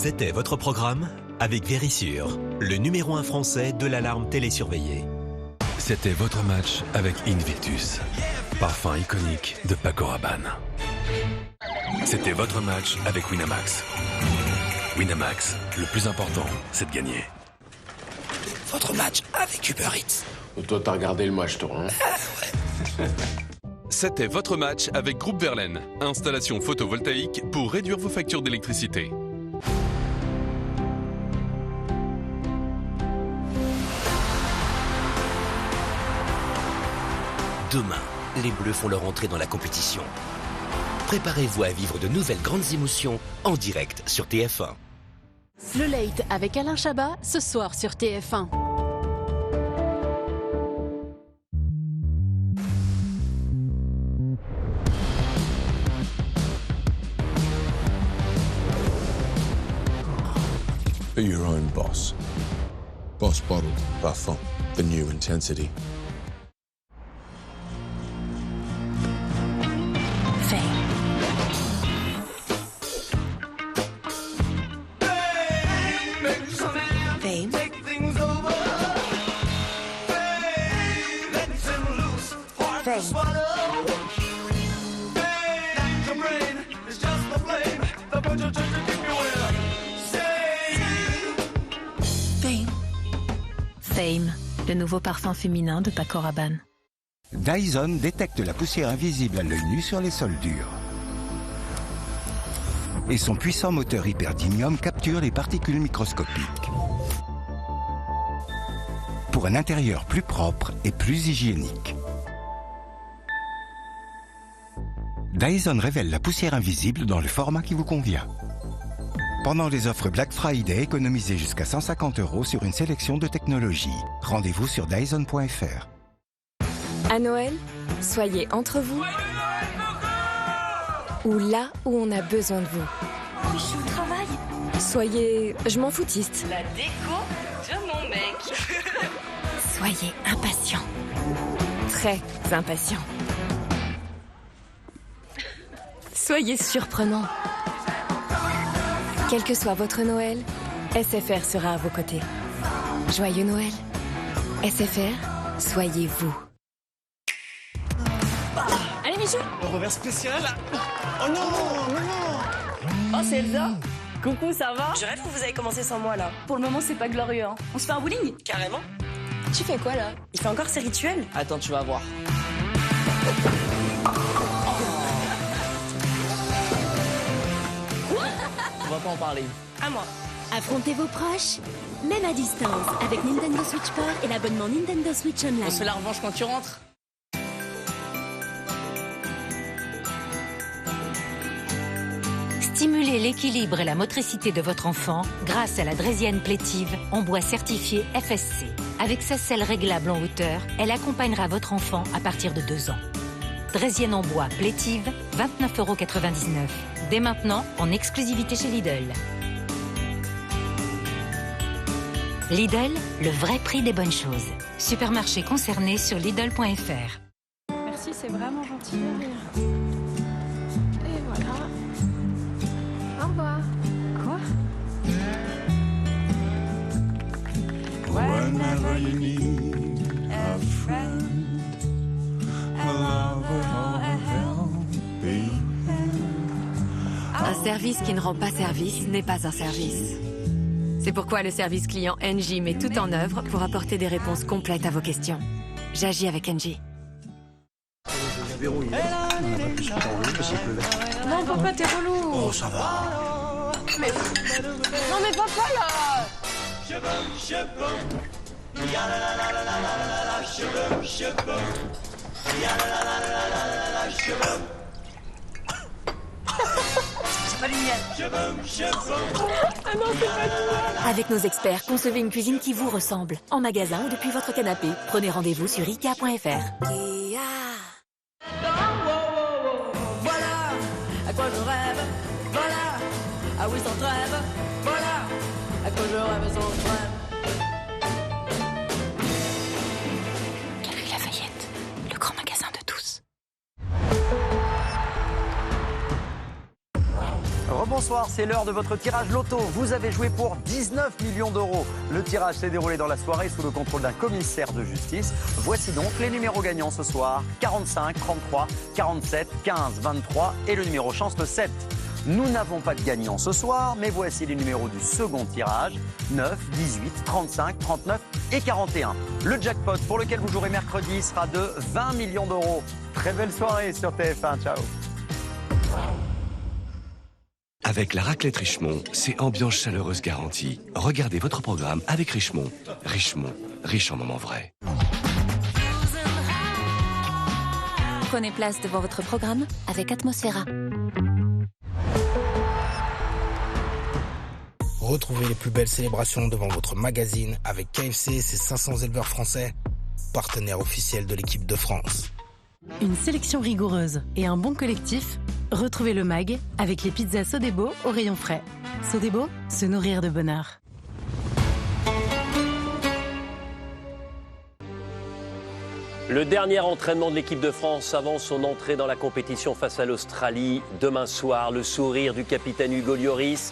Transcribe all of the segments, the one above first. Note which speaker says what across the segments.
Speaker 1: C'était votre programme avec Vérissure, le numéro 1 français de l'alarme télésurveillée.
Speaker 2: C'était votre match avec Invictus, parfum iconique de Paco Rabanne. C'était votre match avec Winamax. Winamax, le plus important, c'est de gagner.
Speaker 3: Votre match avec Uber Eats.
Speaker 4: Toi, t'as regardé le match, toi, hein?
Speaker 3: Ouais.
Speaker 2: C'était votre match avec Groupe Verlaine. Installation photovoltaïque pour réduire vos factures d'électricité.
Speaker 3: Demain, les Bleus font leur entrée dans la compétition. Préparez-vous à vivre de nouvelles grandes émotions en direct sur TF1.
Speaker 5: Le Late avec Alain Chabat, ce soir sur TF1.
Speaker 6: Be your own boss. Boss Bottled, Parfum, the new intensity.
Speaker 7: Fame, le nouveau parfum féminin de Paco Rabanne.
Speaker 8: Dyson détecte la poussière invisible à l'œil nu sur les sols durs. Et son puissant moteur hyperdymium capture les particules microscopiques. Pour un intérieur plus propre et plus hygiénique. Dyson révèle la poussière invisible dans le format qui vous convient. Pendant les offres Black Friday, économisez jusqu'à 150 € sur une sélection de technologies. Rendez-vous sur Dyson.fr.
Speaker 9: À Noël, soyez entre vous ou là où on a besoin de vous.
Speaker 10: Oui, je suis au travail.
Speaker 9: Soyez je m'en foutiste.
Speaker 10: La déco de mon mec.
Speaker 9: Soyez impatient. Très impatient. Soyez surprenant. Quel que soit votre Noël, SFR sera à vos côtés. Joyeux Noël. SFR, soyez vous.
Speaker 10: Allez, Michou.
Speaker 11: Le revers spécial. Oh non, non.
Speaker 10: Oh, c'est Elsa. Coucou, ça va? Je rêve que vous avez commencé sans moi, là. Pour le moment, c'est pas glorieux, hein. On se fait un bowling? Carrément. Tu fais quoi, là? Il fait encore ses rituels? Attends, tu vas voir. On va pas en parler. À moi.
Speaker 12: Affrontez vos proches, même à distance, avec Nintendo Switch Sport et l'abonnement Nintendo Switch Online.
Speaker 10: On se fait la revanche quand tu rentres.
Speaker 13: Stimulez l'équilibre et la motricité de votre enfant grâce à la Draisienne Plétive en bois certifié FSC. Avec sa selle réglable en hauteur, elle accompagnera votre enfant à partir de 2 ans. Draisienne en bois Plétive, 29,99 €. Dès maintenant, en exclusivité chez Lidl. Lidl, le vrai prix des bonnes choses. Supermarché concerné sur Lidl.fr.
Speaker 5: Merci, c'est vraiment gentil de rire. Et voilà. Au revoir. Quoi?
Speaker 6: Whenever you need a friend, a lover or a helping hand.
Speaker 9: Un service qui ne rend pas service n'est pas un service. C'est pourquoi le service client Engie met tout en œuvre pour apporter des réponses complètes à vos questions. J'agis avec Engie.
Speaker 5: Non, papa, t'es relou.
Speaker 3: Oh, ça va.
Speaker 5: Mais... Non, mais papa, là.
Speaker 10: C'est pas génial.
Speaker 5: Ah non, c'est pas toi.
Speaker 12: Avec nos experts, concevez une cuisine qui vous ressemble. En magasin ou depuis votre canapé. Prenez rendez-vous sur IKEA.fr.
Speaker 10: Voilà à quoi je rêve. Voilà ah oui sans trêve. Voilà à quoi je rêve sans trêve.
Speaker 7: Galerie Lafayette, le grand magasin de tous.
Speaker 14: Rebonsoir, c'est l'heure de votre tirage loto. Vous avez joué pour 19 millions d'euros. Le tirage s'est déroulé dans la soirée sous le contrôle d'un commissaire de justice. Voici donc les numéros gagnants ce soir. 45, 33, 47, 15, 23 et le numéro chance le 7. Nous n'avons pas de gagnant ce soir, mais voici les numéros du second tirage. 9, 18, 35, 39 et 41. Le jackpot pour lequel vous jouerez mercredi sera de 20 millions d'euros. Très belle soirée sur TF1. Ciao.
Speaker 3: Avec la raclette Richemont, c'est ambiance chaleureuse garantie. Regardez votre programme avec Richemont. Richemont, riche en moments vrais.
Speaker 12: Prenez place devant votre programme avec Atmosphera.
Speaker 15: Retrouvez les plus belles célébrations devant votre magazine avec KFC et ses 500 éleveurs français, partenaires officiels de l'équipe de France.
Speaker 16: Une sélection rigoureuse et un bon collectif. Retrouvez le MAG avec les pizzas Sodebo au rayon frais. Sodebo, se nourrir de bonheur.
Speaker 17: Le dernier entraînement de l'équipe de France avant son entrée dans la compétition face à l'Australie. Demain soir, le sourire du capitaine Hugo Lloris,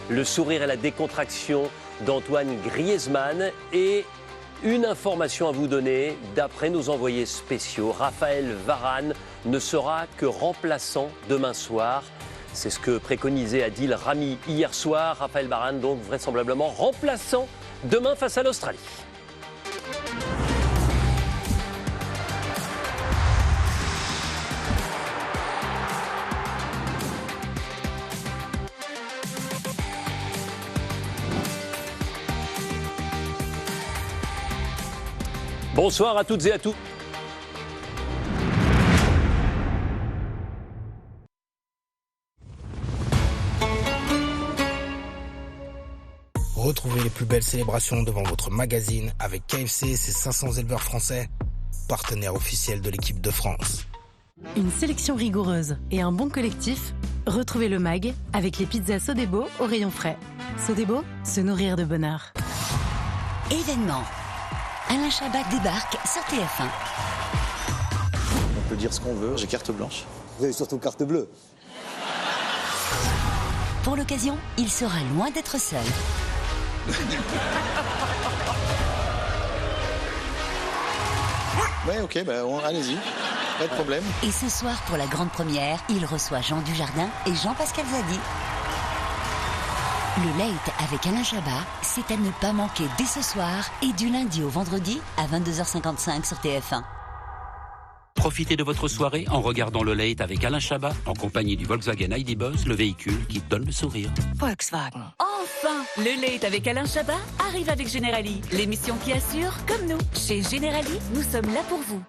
Speaker 17: le sourire et la décontraction d'Antoine Griezmann et une information à vous donner. D'après nos envoyés spéciaux, Raphaël Varane ne sera que remplaçant demain soir. C'est ce que préconisait Adil Rami hier soir. Raphaël Varane donc vraisemblablement remplaçant demain face à l'Australie. Bonsoir à toutes et à tous.
Speaker 15: Retrouvez les plus belles célébrations devant votre magazine avec KFC et ses 500 éleveurs français, partenaires officiels de l'équipe de France.
Speaker 16: Une sélection rigoureuse et un bon collectif. Retrouvez le MAG avec les pizzas Sodebo au rayon frais. Sodebo, se nourrir de bonheur.
Speaker 18: Événement. Alain Chabat débarque sur TF1.
Speaker 19: On peut dire ce qu'on veut, j'ai carte blanche.
Speaker 20: Vous avez surtout carte bleue.
Speaker 18: Pour l'occasion, il sera loin d'être seul.
Speaker 19: Ouais, ok, allez-y, pas de problème.
Speaker 18: Et ce soir, pour la grande première, il reçoit Jean Dujardin et Jean-Pascal Zadi. Le Late avec Alain Chabat, c'est à ne pas manquer dès ce soir et du lundi au vendredi à 22h55 sur TF1.
Speaker 21: Profitez de votre soirée en regardant le Late avec Alain Chabat en compagnie du Volkswagen ID Buzz, le véhicule qui donne le sourire.
Speaker 12: Volkswagen.
Speaker 22: Enfin, le Late avec Alain Chabat arrive avec Generali, l'émission qui assure comme nous. Chez Generali, nous sommes là pour vous.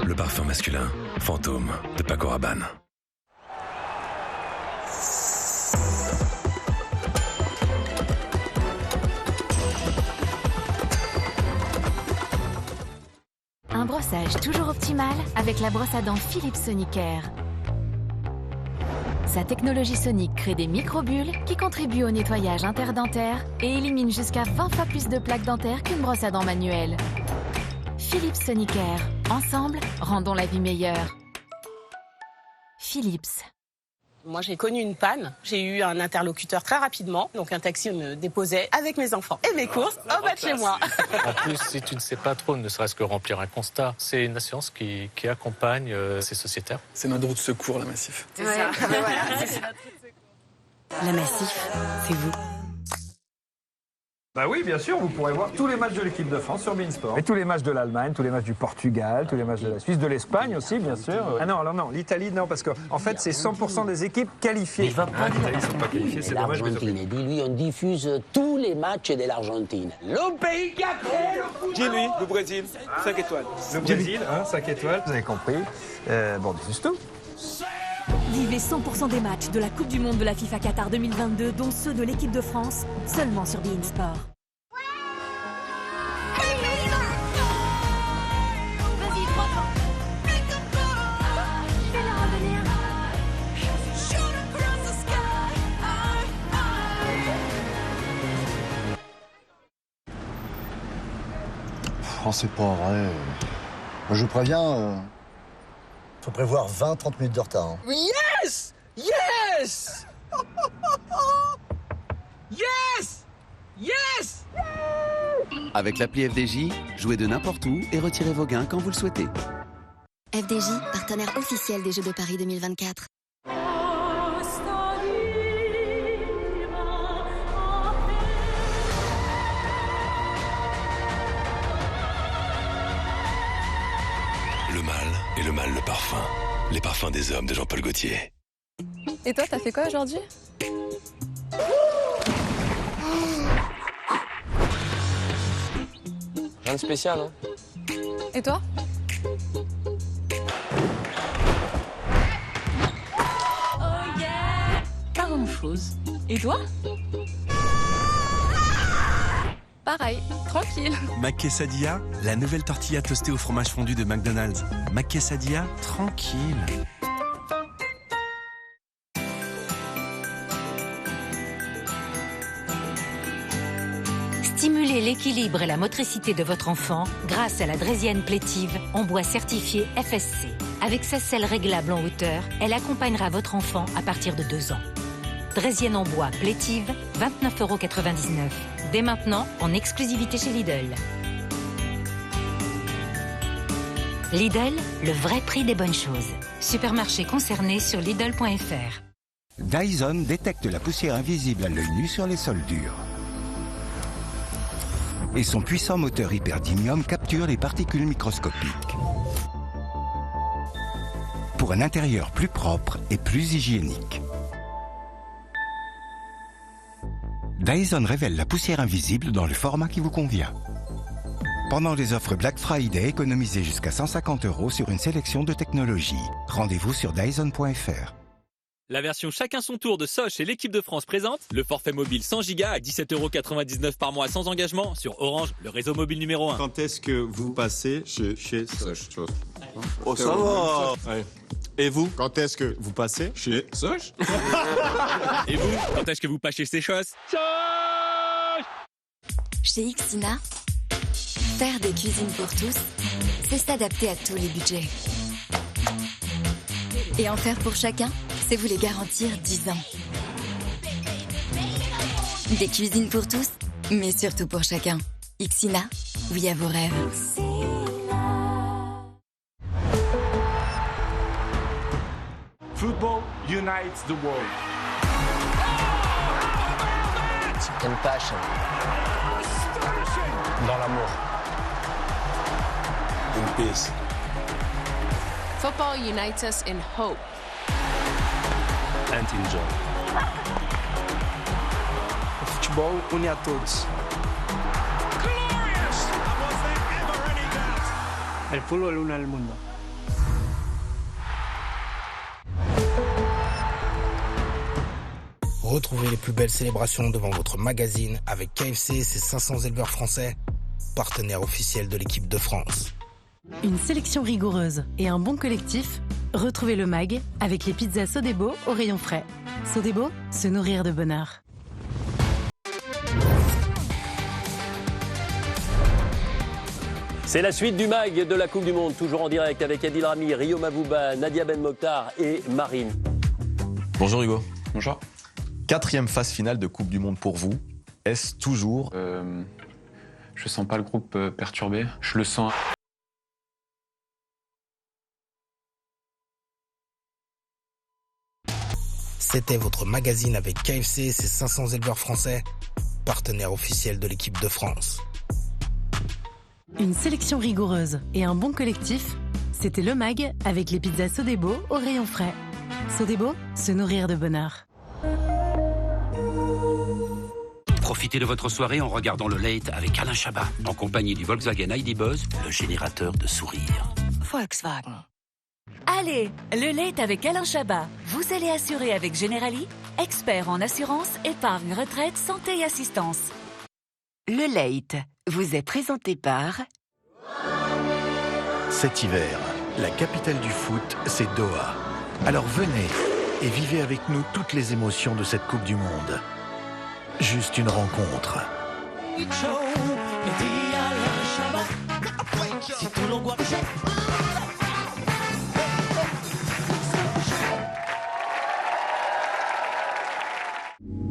Speaker 2: Le parfum masculin, Fantôme, de Paco Rabanne.
Speaker 12: Un brossage toujours optimal avec la brosse à dents Philips Sonicare. Sa technologie sonique crée des microbules qui contribuent au nettoyage interdentaire et éliminent jusqu'à 20 fois plus de plaques dentaires qu'une brosse à dents manuelle. Philips Sonicare. Ensemble, rendons la vie meilleure. Philips.
Speaker 23: Moi, j'ai connu une panne. J'ai eu un interlocuteur très rapidement. Donc, un taxi me déposait avec mes enfants et mes courses au bas de chez moi.
Speaker 24: En plus, si tu ne sais pas trop, ne serait-ce que remplir un constat, c'est une assurance qui accompagne ces sociétaires.
Speaker 25: C'est notre roue de secours, la Massif.
Speaker 23: C'est ça.
Speaker 16: La Massif, c'est vous.
Speaker 1: Bah oui, bien sûr, vous pourrez voir tous les matchs de l'équipe de France sur beIN Sport. Et tous les matchs de l'Allemagne, tous les matchs du Portugal, tous les matchs de la Suisse, de l'Espagne aussi, bien sûr. Ah non, l'Italie, non, parce qu'en fait, c'est 100% des équipes qualifiées.
Speaker 4: Il va pas
Speaker 1: l'Italie ne sont pas qualifiées, c'est dommage.
Speaker 4: L'Argentine, dis-lui, on diffuse tous les matchs de l'Argentine. Le pays qui a créé le football.
Speaker 1: Dis-lui, le Brésil, 5 étoiles. Le Brésil, 5 étoiles, vous avez compris. Bon, c'est tout.
Speaker 22: Vivez 100% des matchs de la Coupe du Monde de la FIFA Qatar 2022, dont ceux de l'équipe de France, seulement sur beIN Sport.
Speaker 8: Oh, c'est pas vrai. Je préviens, faut prévoir 20-30 minutes de retard. Hein.
Speaker 11: Yes! Yes! Yes! Yes!
Speaker 20: Avec l'appli FDJ, jouez de n'importe où et retirez vos gains quand vous le souhaitez.
Speaker 25: FDJ, partenaire officiel des Jeux de Paris 2024.
Speaker 2: Le mal et le mal le parfum. Les parfums des hommes de Jean-Paul Gaultier.
Speaker 5: Et toi, t'as fait quoi aujourd'hui?
Speaker 19: Rien de spécial, hein.
Speaker 5: Et toi?
Speaker 22: Pas grand-chose. Et toi?
Speaker 5: Pareil, tranquille.
Speaker 26: McKessadilla, la nouvelle tortilla toastée au fromage fondu de McDonald's. McKessadilla, tranquille.
Speaker 13: Stimulez l'équilibre et la motricité de votre enfant grâce à la draisienne plétive en bois certifié FSC. Avec sa selle réglable en hauteur, elle accompagnera votre enfant à partir de 2 ans. Draisienne en bois plétive, 29,99 €. Dès maintenant, en exclusivité chez Lidl. Lidl, le vrai prix des bonnes choses. Supermarché concerné sur Lidl.fr.
Speaker 27: Dyson détecte la poussière invisible à l'œil nu sur les sols durs. Et son puissant moteur hyperdymium capture les particules microscopiques. Pour un intérieur plus propre et plus hygiénique. Dyson révèle la poussière invisible dans le format qui vous convient. Pendant les offres Black Friday, économisez jusqu'à 150 € sur une sélection de technologies. Rendez-vous sur Dyson.fr.
Speaker 28: La version chacun son tour de Soch et l'équipe de France présente le forfait mobile 100 Go à 17,99 € par mois sans engagement sur Orange, le réseau mobile numéro 1.
Speaker 29: Quand est-ce que vous passez chez Soch?
Speaker 19: Oh, ça va.
Speaker 29: Ouais. Et vous, quand est-ce que vous passez chez Soch?
Speaker 28: Et vous, quand est-ce que vous passez chez Séchos?
Speaker 25: Chez Ixina, faire des cuisines pour tous, c'est s'adapter à tous les budgets. Et en faire pour chacun, c'est vous les garantir 10 ans. Des cuisines pour tous, mais surtout pour chacun. Ixina, oui à vos rêves.
Speaker 11: Football unites the world.
Speaker 4: And passion.
Speaker 19: Dans l'amour.
Speaker 6: In peace.
Speaker 5: Football unites us in hope.
Speaker 26: And enjoy.
Speaker 11: O futebol une a todos. El fútbol une al mundo.
Speaker 15: Retrouvez les plus belles célébrations devant votre magazine avec KFC et ses 500 éleveurs français, partenaires officiels de l'équipe de France.
Speaker 16: Une sélection rigoureuse et un bon collectif. Retrouvez le MAG avec les pizzas Sodebo au rayon frais. Sodebo, se nourrir de bonheur.
Speaker 17: C'est la suite du MAG de la Coupe du Monde, toujours en direct avec Adil Rami, Rio Mabouba, Nadia Ben Mokhtar et Marine.
Speaker 30: Bonjour Hugo.
Speaker 19: Bonjour.
Speaker 30: 4e phase finale de Coupe du Monde pour vous. Est-ce toujours...
Speaker 19: Je sens pas le groupe perturbé. Je le sens...
Speaker 15: C'était votre magazine avec KFC et ses 500 éleveurs français, partenaire officiel de l'équipe de France.
Speaker 16: Une sélection rigoureuse et un bon collectif, c'était le MAG avec les pizzas Sodebo au rayon frais. Sodebo, se nourrir de bonheur.
Speaker 3: Profitez de votre soirée en regardant le Late avec Alain Chabat, en compagnie du Volkswagen ID Buzz, le générateur de sourires.
Speaker 22: Volkswagen. Allez, le Late avec Alain Chabat. Vous allez assurer avec Generali, expert en assurance, épargne, retraite, santé et assistance.
Speaker 7: Le Late vous est présenté par...
Speaker 9: Cet hiver, la capitale du foot, c'est Doha. Alors venez et vivez avec nous toutes les émotions de cette Coupe du Monde. Juste une rencontre.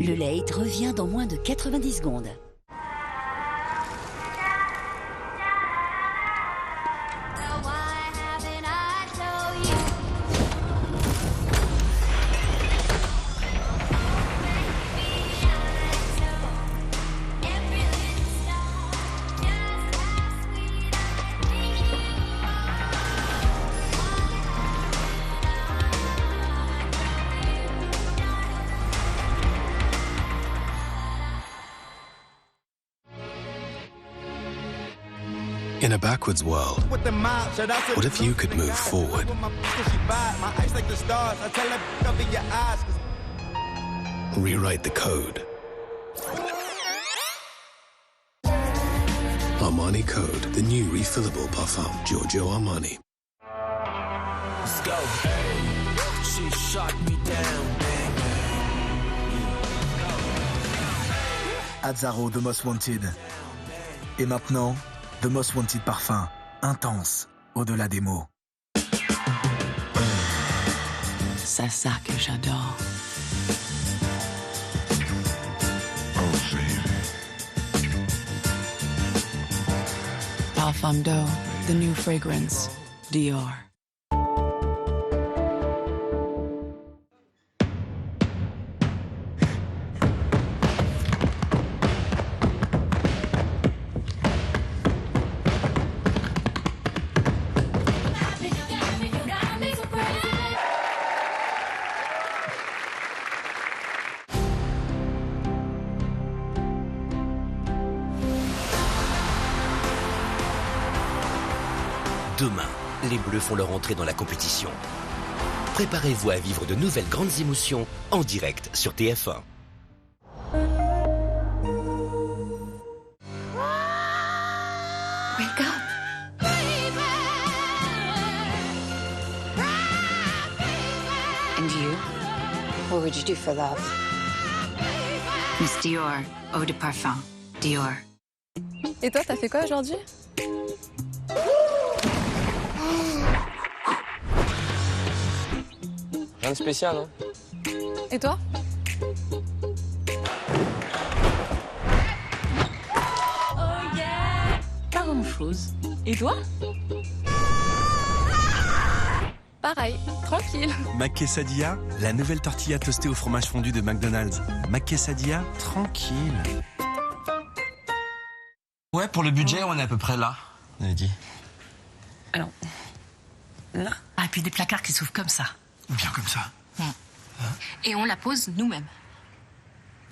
Speaker 22: Le Late revient dans moins de 90 secondes.
Speaker 2: In a backwards world, what if you could move forward? Rewrite the code. Armani Code, the new refillable parfum, Giorgio Armani.
Speaker 10: Let's go. Hey, she shot me down,
Speaker 12: Azzaro, The Most Wanted. Et maintenant, The Most Wanted parfum, intense, au-delà des mots.
Speaker 7: C'est ça que j'adore. Parfum d'eau, the new fragrance, Dior.
Speaker 14: Demain, les Bleus font leur entrée dans la compétition. Préparez-vous à vivre de nouvelles grandes émotions en direct sur TF1.
Speaker 25: Wake up.
Speaker 22: And you? What would you do for love? Miss Dior, eau de parfum, Dior.
Speaker 5: Et toi, t'as fait quoi aujourd'hui?
Speaker 19: Rien de spécial, hein?
Speaker 5: Et toi?
Speaker 22: Pas grand-chose. Et toi?
Speaker 5: Pareil, tranquille.
Speaker 26: McKessadilla, la nouvelle tortilla toastée au fromage fondu de McDonald's. McKessadilla, tranquille.
Speaker 18: Ouais, pour le budget, on est à peu près là. On avait dit.
Speaker 22: Alors, là. Ah, et puis des placards qui s'ouvrent comme ça.
Speaker 18: Ou bien comme ça.
Speaker 22: Et on la pose nous-mêmes.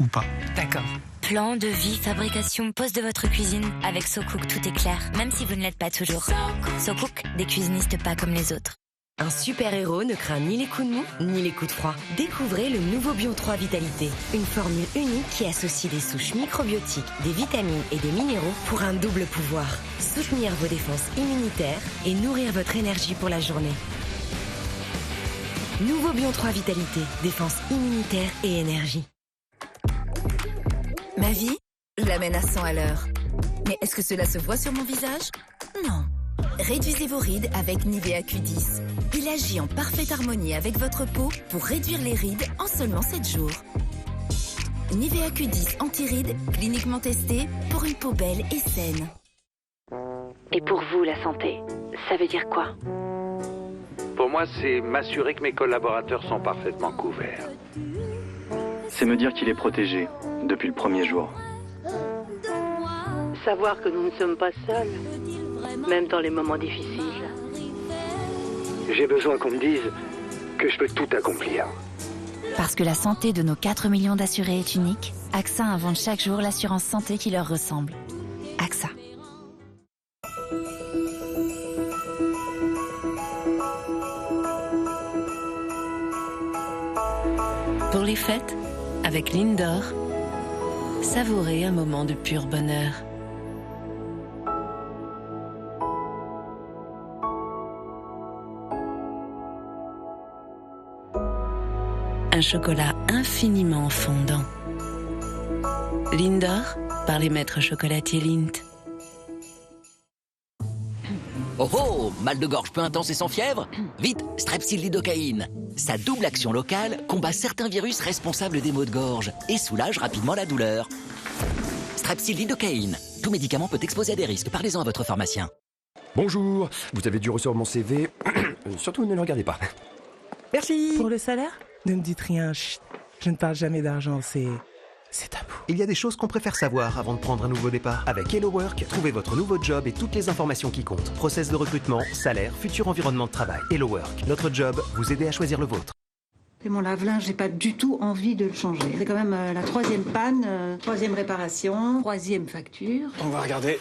Speaker 18: Ou pas.
Speaker 22: D'accord.
Speaker 25: Plan de vie, fabrication, pose de votre cuisine. Avec SoCook, tout est clair, même si vous ne l'êtes pas toujours. SoCook, des cuisinistes pas comme les autres.
Speaker 21: Un super-héros ne craint ni les coups de mou, ni les coups de froid. Découvrez le nouveau Bion 3 Vitalité. Une formule unique qui associe des souches microbiotiques, des vitamines et des minéraux pour un double pouvoir. Soutenir vos défenses immunitaires et nourrir votre énergie pour la journée. Nouveau Bion 3 Vitalité, défense immunitaire et énergie.
Speaker 22: Ma vie, je l'amène à 100 à l'heure. Mais est-ce que cela se voit sur mon visage? Non. Réduisez vos rides avec Nivea Q10. Il agit en parfaite harmonie avec votre peau pour réduire les rides en seulement 7 jours. Nivea Q10 anti-rides, cliniquement testé pour une peau belle et saine.
Speaker 21: Et pour vous, la santé, ça veut dire quoi?
Speaker 19: Pour
Speaker 1: Pour moi, c'est m'assurer que mes collaborateurs sont parfaitement couverts.
Speaker 4: C'est me dire qu'il est protégé depuis le premier jour.
Speaker 8: Savoir que nous ne sommes pas seuls, même dans les moments difficiles.
Speaker 1: J'ai besoin qu'on me dise que je peux tout accomplir.
Speaker 13: Parce que la santé de nos 4 millions d'assurés est unique, AXA invente chaque jour l'assurance santé qui leur ressemble. AXA.
Speaker 20: Pour les fêtes, avec Lindor, savourez un moment de pur bonheur. Un chocolat infiniment fondant. Lindor, par les maîtres chocolatiers Lindt.
Speaker 14: Oh oh, mal de gorge peu intense et sans fièvre? Vite, Strepsil lidocaïne. Sa double action locale combat certains virus responsables des maux de gorge et soulage rapidement la douleur. Strepsil lidocaïne. Tout médicament peut exposer à des risques. Parlez-en à votre pharmacien.
Speaker 23: Bonjour, vous avez dû recevoir mon CV. Surtout ne le regardez pas. Merci.
Speaker 24: Pour le salaire? Ne me dites rien, chut. Je ne parle jamais d'argent, c'est tabou.
Speaker 27: Il y a des choses qu'on préfère savoir avant de prendre un nouveau départ. Avec Hello Work, trouvez votre nouveau job et toutes les informations qui comptent. Process de recrutement, salaire, futur environnement de travail. Hello Work, notre job, vous aider à choisir le vôtre.
Speaker 28: Et mon lave-linge, j'ai pas du tout envie de le changer. C'est quand même la 3e panne, 3e réparation, 3e facture.
Speaker 29: On va regarder.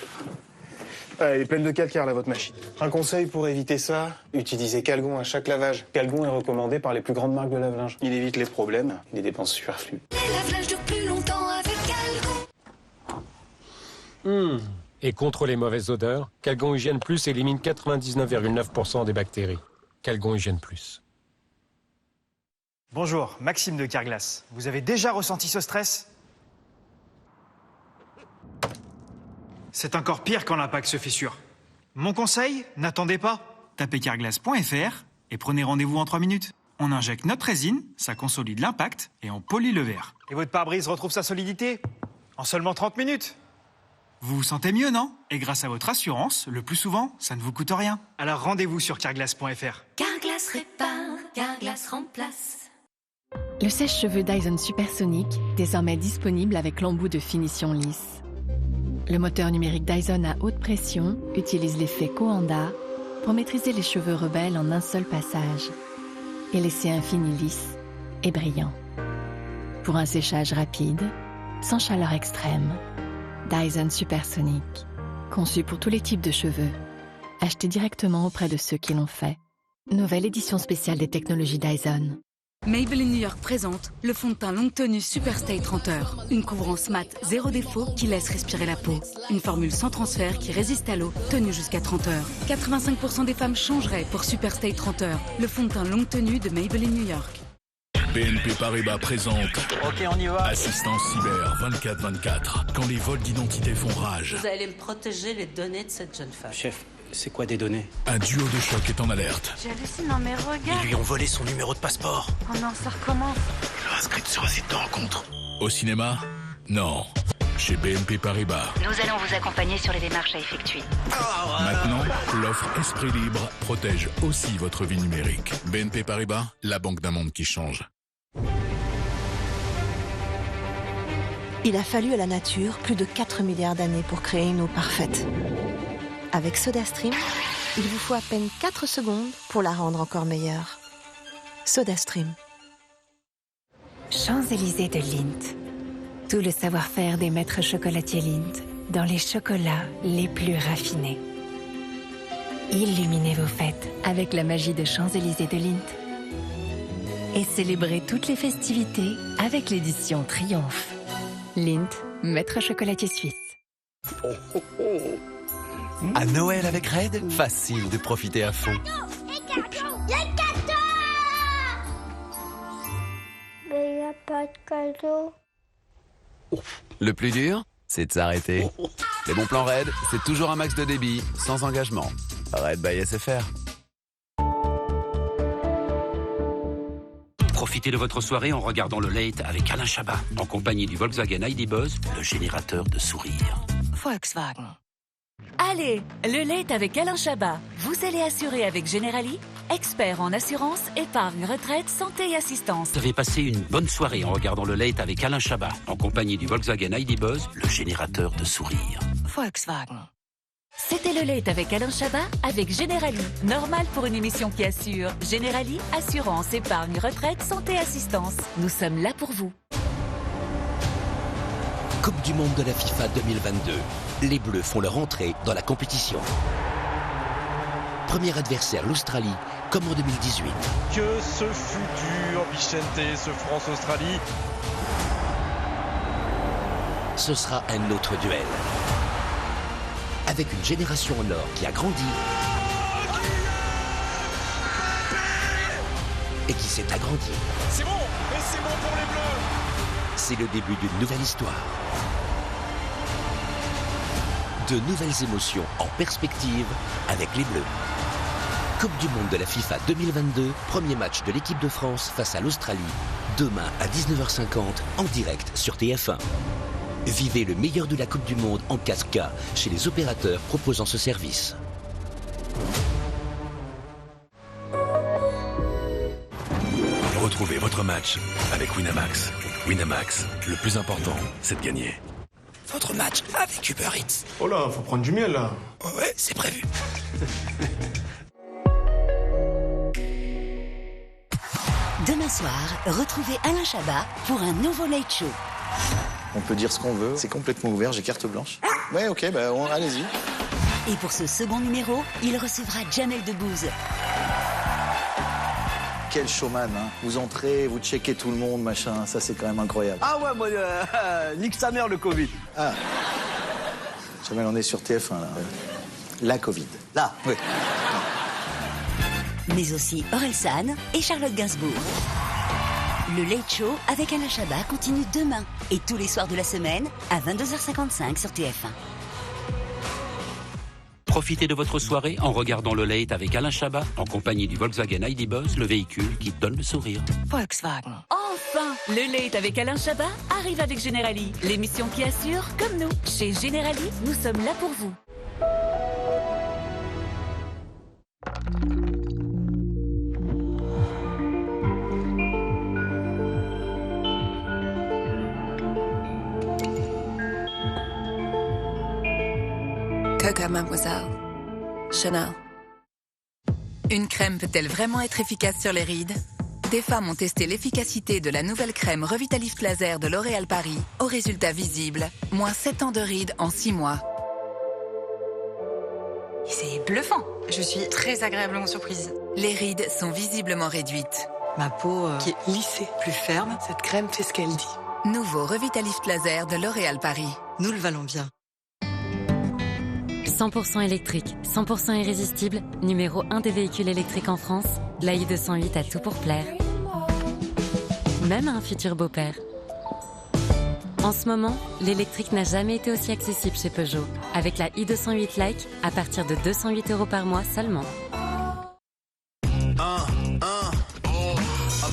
Speaker 29: Elle est pleine de calcaire, là, votre machine. Un conseil pour éviter ça, utilisez Calgon à chaque lavage. Calgon est recommandé par les plus grandes marques de lave-linge. Il évite les problèmes, les dépenses superflues.
Speaker 20: Les lave-linges durent plus longtemps avec Calgon.
Speaker 31: Et contre les mauvaises odeurs, Calgon Hygiène Plus élimine 99,9% des bactéries. Calgon Hygiène Plus.
Speaker 32: Bonjour, Maxime de Carglass. Vous avez déjà ressenti ce stress? C'est encore pire quand l'impact se fissure. Mon conseil, n'attendez pas. Tapez carglass.fr et prenez rendez-vous en 3 minutes. On injecte notre résine, ça consolide l'impact et on polit le verre. Et votre pare-brise retrouve sa solidité en seulement 30 minutes. Vous vous sentez mieux, non? Et grâce à votre assurance, le plus souvent, ça ne vous coûte rien. Alors rendez-vous sur carglass.fr.
Speaker 20: Carglass répare, Carglass remplace.
Speaker 33: Le sèche-cheveux Dyson Supersonic, désormais disponible avec l'embout de finition lisse. Le moteur numérique Dyson à haute pression utilise l'effet Coanda pour maîtriser les cheveux rebelles en un seul passage et laisser un fini lisse et brillant. Pour un séchage rapide, sans chaleur extrême, Dyson Supersonic, conçu pour tous les types de cheveux. Achetez directement auprès de ceux qui l'ont fait. Nouvelle édition spéciale des technologies Dyson.
Speaker 34: Maybelline New York présente le fond de teint longue tenue Super Stay 30 heures. Une couvrance mat zéro défaut qui laisse respirer la peau. Une formule sans transfert qui résiste à l'eau, tenue jusqu'à 30 heures. 85% des femmes changeraient pour Super Stay 30 heures. Le fond de teint longue tenue de Maybelline New York.
Speaker 35: BNP Paribas présente
Speaker 32: Ok, on y va.
Speaker 35: Assistance cyber 24/24. Quand les vols d'identité font rage.
Speaker 36: Vous allez me protéger les données de cette jeune femme.
Speaker 32: Chef, c'est quoi des données?
Speaker 35: Un duo de choc est en alerte.
Speaker 36: J'hallucine, non mais regarde.
Speaker 32: Ils lui ont volé son numéro de passeport.
Speaker 36: Oh non, ça recommence.
Speaker 32: Je l'ai inscrite sur un site de rencontre.
Speaker 35: Au cinéma? Non. Chez BNP Paribas.
Speaker 20: Nous allons vous accompagner sur les démarches à effectuer.
Speaker 35: Maintenant, l'offre Esprit Libre protège aussi votre vie numérique. BNP Paribas, la banque d'un monde qui change.
Speaker 37: Il a fallu à la nature plus de 4 milliards d'années pour créer une eau parfaite. Avec SodaStream, il vous faut à peine 4 secondes pour la rendre encore meilleure. SodaStream.
Speaker 13: Champs-Élysées de Lindt. Tout le savoir-faire des maîtres chocolatiers Lindt dans les chocolats les plus raffinés. Illuminez vos fêtes avec la magie de Champs-Élysées de Lindt. Et célébrez toutes les festivités avec l'édition Triomphe. Lindt, maître chocolatier suisse.
Speaker 14: À Noël avec Red, facile de profiter à fond.
Speaker 38: Mais il n'y a pas de cadeau.
Speaker 39: Le plus dur, c'est de s'arrêter. Les bons plans Red, c'est toujours un max de débit, sans engagement. Red by SFR.
Speaker 3: Profitez de votre soirée en regardant le Late avec Alain Chabat, en compagnie du Volkswagen ID Buzz, le générateur de sourire.
Speaker 21: Volkswagen. Allez, le Late avec Alain Chabat. Vous allez assurer avec Generali
Speaker 2: expert en assurance, épargne, retraite, santé et assistance.
Speaker 3: Vous avez passé une bonne soirée en regardant le Late avec Alain Chabat, en compagnie du Volkswagen ID Buzz, le générateur de sourires.
Speaker 2: Volkswagen. C'était le Late avec Alain Chabat avec Generali. Normal pour une émission qui assure. Generali, assurance, épargne, retraite, santé et assistance. Nous sommes là pour vous.
Speaker 4: Coupe du monde de la FIFA 2022. Les Bleus font leur entrée dans la compétition. Premier adversaire, l'Australie, comme en 2018.
Speaker 5: Que ce fut dur, Vicente, ce France-Australie.
Speaker 4: Ce sera un autre duel. Avec une génération en or qui a grandi et qui s'est agrandie.
Speaker 5: C'est bon, et c'est bon pour les Bleus.
Speaker 4: C'est le début d'une nouvelle histoire. De nouvelles émotions en perspective avec les Bleus. Coupe du monde de la FIFA 2022, premier match de l'équipe de France face à l'Australie. Demain à 19h50 en direct sur TF1. Vivez le meilleur de la Coupe du Monde en 4K chez les opérateurs proposant ce service.
Speaker 6: Retrouvez votre match avec Winamax. Winamax, le plus important, c'est de gagner.
Speaker 4: Votre match avec Uber Eats.
Speaker 29: Oh là, faut prendre du miel là.
Speaker 4: Ouais, c'est prévu.
Speaker 2: Demain soir, retrouvez Alain Chabat pour un nouveau Late Show.
Speaker 7: On peut dire ce qu'on veut, c'est complètement ouvert, j'ai carte blanche. Ouais, ok, bah allez-y.
Speaker 2: Et pour ce second numéro, il recevra Jamel Debbouze.
Speaker 7: Quel showman, hein. Vous entrez, vous checkez tout le monde, machin, ça c'est quand même incroyable.
Speaker 8: Ah ouais, moi, nique sa mère le Covid.
Speaker 7: Ah. Jamel, on est sur TF1 là. La Covid.
Speaker 8: Là,
Speaker 7: oui.
Speaker 2: Mais aussi Orelsan et Charlotte Gainsbourg. Le Late Show avec Alain Chabat continue demain et tous les soirs de la semaine à 22h55 sur TF1.
Speaker 3: Profitez de votre soirée en regardant le Late avec Alain Chabat, en compagnie du Volkswagen ID Buzz, le véhicule qui donne le sourire.
Speaker 2: Volkswagen. Enfin, le Late avec Alain Chabat arrive avec Generali, l'émission qui assure comme nous. Chez Generali, nous sommes là pour vous.
Speaker 13: Coco Mademoiselle. Chanel. Une crème peut-elle vraiment être efficace sur les rides? Des femmes ont testé l'efficacité de la nouvelle crème Revitalift Laser de L'Oréal Paris. Au résultat visible, moins 7 ans de rides en 6 mois.
Speaker 9: C'est bluffant. Je suis très agréablement surprise.
Speaker 13: Les rides sont visiblement réduites.
Speaker 9: Ma peau qui est lissée, plus ferme. Cette crème fait ce qu'elle dit.
Speaker 13: Nouveau Revitalift Laser de L'Oréal Paris.
Speaker 9: Nous le valons bien.
Speaker 10: 100% électrique, 100% irrésistible, numéro 1 des véhicules électriques en France, la i208 a tout pour plaire. Même à un futur beau-père. En ce moment, l'électrique n'a jamais été aussi accessible chez Peugeot. Avec la i208 Like, à partir de 208 € par mois seulement.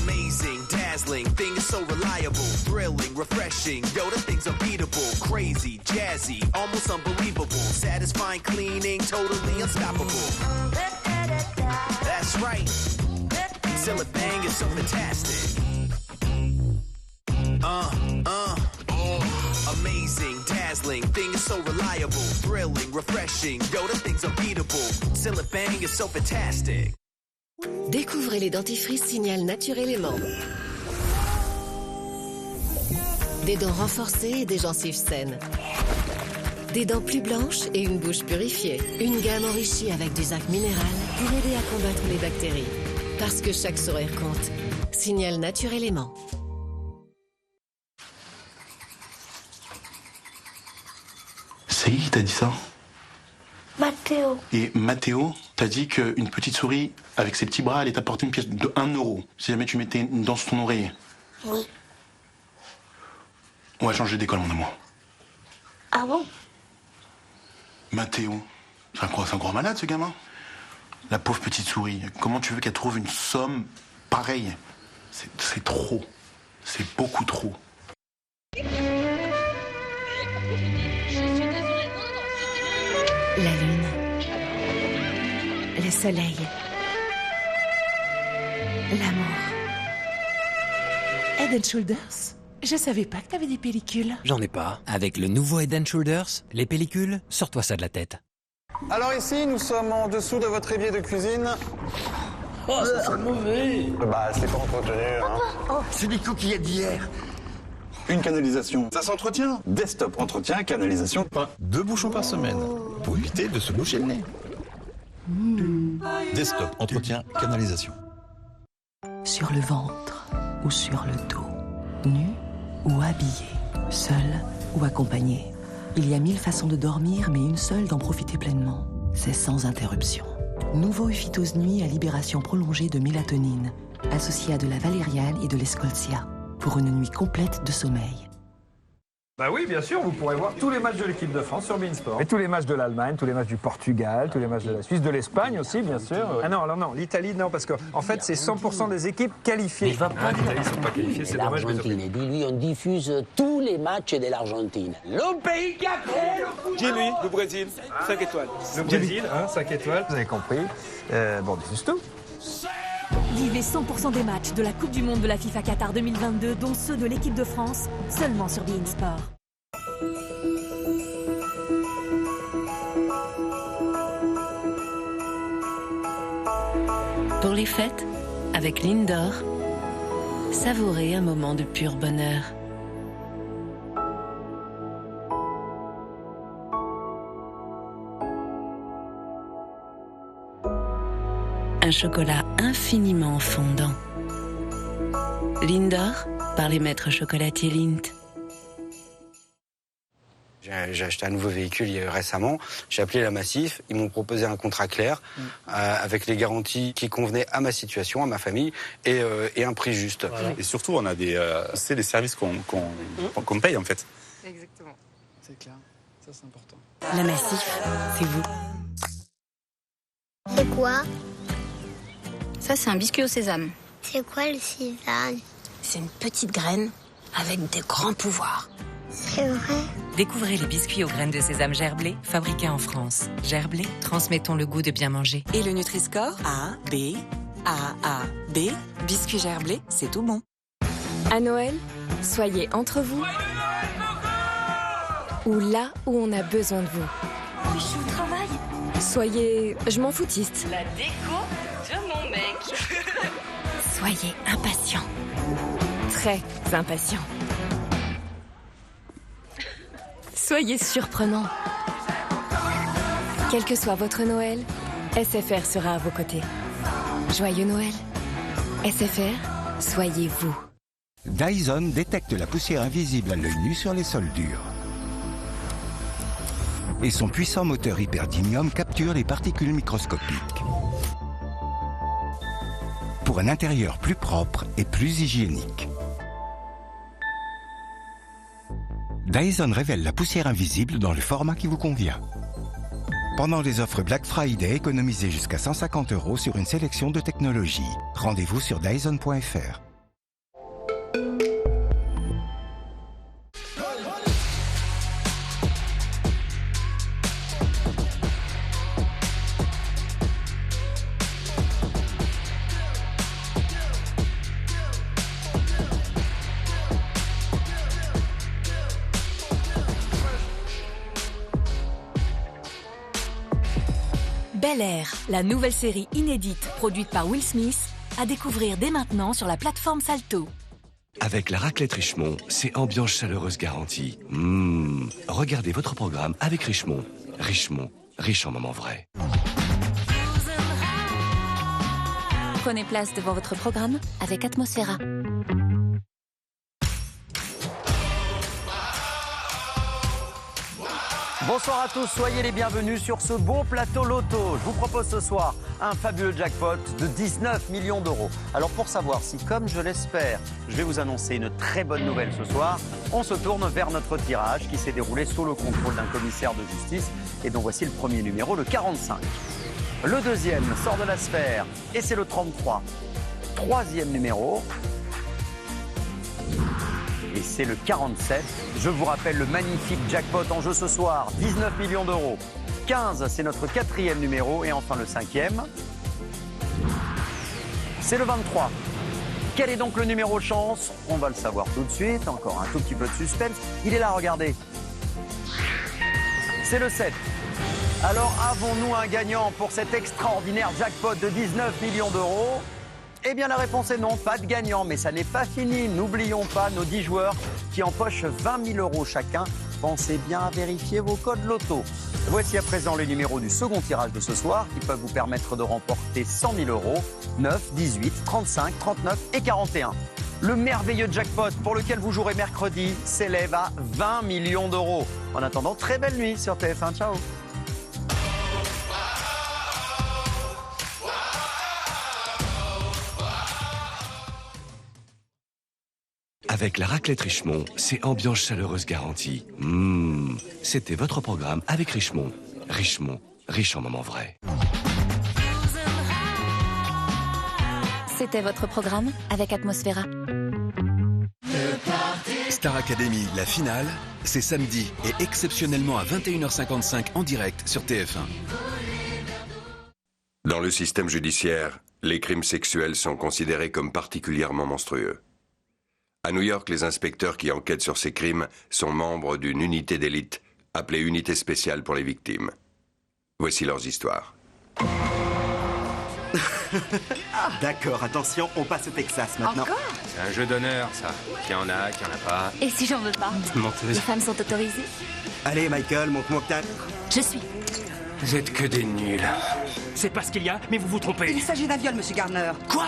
Speaker 11: Amazing, dazzling, thing is so reliable, thrilling, refreshing, yo, the thing's unbeatable, crazy, jazzy, almost unbelievable, satisfying, cleaning, totally unstoppable. That's right, Silabang is so fantastic. Amazing, dazzling, thing is so reliable, thrilling, refreshing, yo, the thing's unbeatable, Silabang is so fantastic.
Speaker 12: Découvrez les dentifrices Signal Naturelement. Des dents renforcées et des gencives saines. Des dents plus blanches et une bouche purifiée. Une gamme enrichie avec du zinc minéral pour aider à combattre les bactéries. Parce que chaque sourire compte. Signal Naturelement.
Speaker 29: C'est qui t'a dit ça?
Speaker 38: Mathéo.
Speaker 29: Et Mathéo t'a dit qu'une petite souris, avec ses petits bras, allait t'apporter une pièce de 1 € si jamais tu mettais une dent sur ton oreiller.
Speaker 38: Oui.
Speaker 29: On va changer d'école, mon amour.
Speaker 38: Ah bon?
Speaker 29: Mathéo, c'est un gros malade, ce gamin. La pauvre petite souris, comment tu veux qu'elle trouve une somme pareille? C'est trop. C'est beaucoup trop.
Speaker 37: La lune, le soleil,
Speaker 20: L'amour. Head & Shoulders? Je savais pas que t'avais des pellicules.
Speaker 1: J'en ai pas. Avec le nouveau Head & Shoulders, les pellicules, sors-toi ça de la tête.
Speaker 29: Alors ici, nous sommes en dessous de votre évier de cuisine.
Speaker 8: Oh, ça sent mauvais.
Speaker 29: Bah, c'est pas entretenu, hein.
Speaker 8: Oh, c'est des coquillettes d'hier.
Speaker 29: Une canalisation, ça s'entretient. Desktop, entretien, canalisation. 2 bouchons par semaine, pour éviter de se boucher le nez. Desktop, entretien, canalisation.
Speaker 20: Sur le ventre ou sur le dos, nu ou habillé, seul ou accompagné. Il y a 1000 façons de dormir, mais une seule d'en profiter pleinement. C'est sans interruption. Nouveau Euphytose Nuit à libération prolongée de mélatonine, associé à de la valériane et de l'escoltia, pour une nuit complète de sommeil.
Speaker 15: Bah oui, bien sûr, vous pourrez voir tous les matchs de l'équipe de France sur beIN Sport. Et tous les matchs de l'Allemagne, tous les matchs du Portugal, tous les matchs de la Suisse, de l'Espagne aussi, bien sûr. Ah non, non, l'Italie, non, parce qu'en fait, c'est 100% des équipes qualifiées.
Speaker 16: Mais il va pas
Speaker 15: l'Italie ne sont pas qualifiées, c'est dommage.
Speaker 16: L'Argentine, dis-lui, on diffuse tous les matchs de l'Argentine. Le pays qui a créé le football.
Speaker 15: Dis-lui, le Brésil, 5 étoiles. Le Brésil, 5 étoiles, vous avez compris. Bon, c'est tout.
Speaker 17: Vivez 100% des matchs de la Coupe du Monde de la FIFA Qatar 2022, dont ceux de l'équipe de France, seulement sur beIN Sport.
Speaker 20: Pour les fêtes, avec Lindor, savourez un moment de pur bonheur. Un chocolat infiniment fondant. Lindor, par les maîtres chocolatiers Lindt.
Speaker 18: J'ai acheté un nouveau véhicule récemment, j'ai appelé la Massif, ils m'ont proposé un contrat clair avec les garanties qui convenaient à ma situation, à ma famille et un prix juste.
Speaker 19: Voilà. Et surtout, on a c'est des services qu'on paye en fait.
Speaker 22: Exactement. C'est clair, ça c'est important.
Speaker 20: La Massif, c'est vous.
Speaker 38: C'est quoi?
Speaker 23: Ça c'est un biscuit au sésame.
Speaker 38: C'est quoi le sésame?
Speaker 23: C'est une petite graine avec des grands pouvoirs.
Speaker 38: C'est vrai.
Speaker 10: Découvrez les biscuits aux graines de sésame gerblé, fabriqués en France. Gerblé, transmettons le goût de bien manger.
Speaker 24: Et le Nutri-Score A, B, A, B. Biscuits gerblé, c'est tout bon.
Speaker 25: À Noël, soyez entre vous ou là où on a besoin de vous.
Speaker 24: Je suis au travail.
Speaker 25: Soyez je m'en foutiste.
Speaker 24: La déco de mon mec.
Speaker 25: Soyez impatient. Très impatient. Soyez surprenant. Quel que soit votre Noël, SFR sera à vos côtés. Joyeux Noël. SFR, soyez vous.
Speaker 26: Dyson détecte la poussière invisible à l'œil nu sur les sols durs. Et son puissant moteur hyperdymium capture les particules microscopiques. Pour un intérieur plus propre et plus hygiénique. Dyson révèle la poussière invisible dans le format qui vous convient. Pendant les offres Black Friday, économisez jusqu'à 150 € sur une sélection de technologies. Rendez-vous sur dyson.fr.
Speaker 17: Bel Air, la nouvelle série inédite produite par Will Smith, à découvrir dès maintenant sur la plateforme Salto.
Speaker 6: Avec la raclette Richemont, c'est ambiance chaleureuse garantie. Regardez votre programme avec Richemont. Richemont, riche en moments vrais.
Speaker 23: Prenez place devant votre programme avec Atmosphera.
Speaker 8: Bonsoir à tous, soyez les bienvenus sur ce beau plateau loto. Je vous propose ce soir un fabuleux jackpot de 19 millions d'euros. Alors pour savoir si, comme je l'espère, je vais vous annoncer une très bonne nouvelle ce soir, on se tourne vers notre tirage qui s'est déroulé sous le contrôle d'un commissaire de justice et dont voici le premier numéro, le 45. Le deuxième sort de la sphère et c'est le 33. Troisième numéro. Et c'est le 47. Je vous rappelle le magnifique jackpot en jeu ce soir, 19 millions d'euros. 15, c'est notre quatrième numéro. Et enfin le cinquième. C'est le 23. Quel est donc le numéro chance? On va le savoir tout de suite. Encore un tout petit peu de suspense. Il est là, regardez. C'est le 7. Alors, avons-nous un gagnant pour cet extraordinaire jackpot de 19 millions d'euros? Eh bien, la réponse est non, pas de gagnant. Mais ça n'est pas fini. N'oublions pas nos 10 joueurs qui empochent 20 000 euros chacun. Pensez bien à vérifier vos codes loto. Voici à présent les numéros du second tirage de ce soir qui peuvent vous permettre de remporter 100 000 euros. 9, 18, 35, 39 et 41. Le merveilleux jackpot pour lequel vous jouerez mercredi s'élève à 20 millions d'euros. En attendant, très belle nuit sur TF1. Ciao.
Speaker 6: Avec la raclette Richemont, c'est ambiance chaleureuse garantie. C'était votre programme avec Richemont. Richemont, riche en moments vrais.
Speaker 23: C'était votre programme avec Atmosphera.
Speaker 2: Star Academy, la finale, c'est samedi et exceptionnellement à 21h55 en direct sur TF1.
Speaker 3: Dans le système judiciaire, les crimes sexuels sont considérés comme particulièrement monstrueux. À New York, les inspecteurs qui enquêtent sur ces crimes sont membres d'une unité d'élite appelée Unité spéciale pour les victimes. Voici leurs histoires.
Speaker 4: D'accord, attention, on passe au Texas maintenant.
Speaker 23: Encore?
Speaker 4: C'est un jeu d'honneur, ça. Qu'il y en a, qu'il n'y en a pas.
Speaker 23: Et si j'en veux pas?
Speaker 4: Menteuse.
Speaker 23: Les femmes sont autorisées?
Speaker 4: Allez, Michael, montre-moi que t'as...
Speaker 23: Je suis.
Speaker 4: Vous êtes que des nuls.
Speaker 5: C'est pas ce qu'il y a, mais vous vous trompez.
Speaker 7: Il s'agit d'un viol, monsieur Garner.
Speaker 5: Quoi?